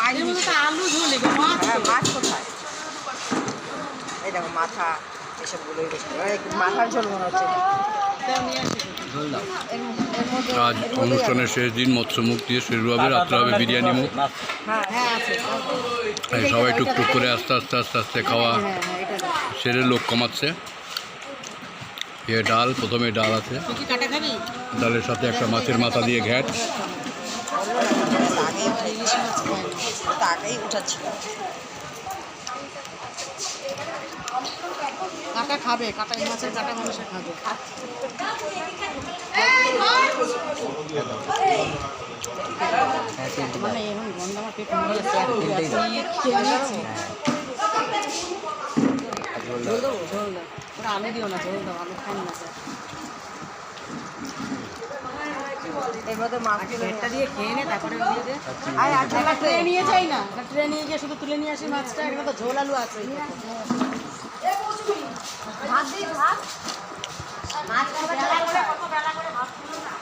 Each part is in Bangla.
আলু ঝোলে মাছ কোথায়? এই দেখো মাথা এসবগুলোই মাথার ঝোল মনে হচ্ছে। আজ অনুষ্ঠানের শেষ দিন মৎস্য মুখ দিয়ে শুরু হবে, রাত্রে হবে বিরিয়ানি মুখ। সবাই টুকটুক করে আস্তে আস্তে আস্তে আস্তে খাওয়া সেরে লোক কমাচ্ছে। এ ডাল, প্রথমে ডাল আছে, ডালের সাথে একটা মাছের মাথা দিয়ে ঘ্যাট। কাটা খাবে, কাটা মাছের কাটা মানুষে খাবে। মানে এখন গন্ধ আমার পেট আলু দিও না, ঝোল দাও, আলু খাই না। পেটটা দিয়ে খেয়ে নে, তারপরে দিয়ে দে। ট্রে নিয়ে যাই না, ট্রে নিয়ে গিয়ে শুধু তুলে নিয়ে আসি মাছটা। এখানে তো ঝোল আলু আছে। ভাত দিই, ভাত মাছ বেলা করে কত বেলা করে ভাত তুলো না।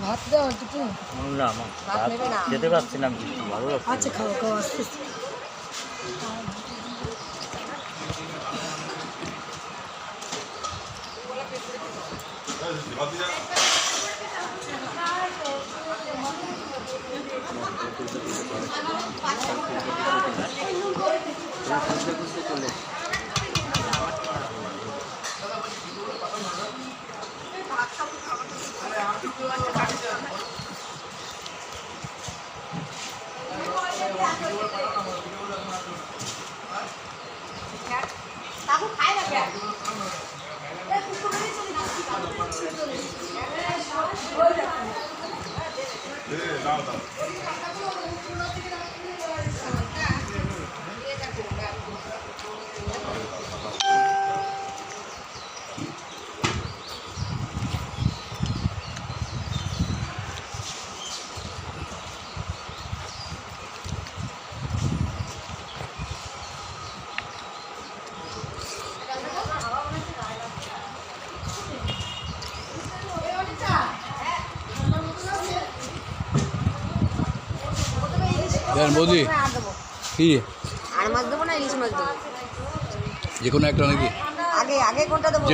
ভাত দাও একটু না, যেতে পারছিলাম কিছু ভালো লাগছে। আচ্ছা খাও খাও আস্তে বৌদি কি আর মাছ দেবো না, ইলিশ মাছ দেবো? যে কোনো একটা নাকি? আগে কোনটা দেবো?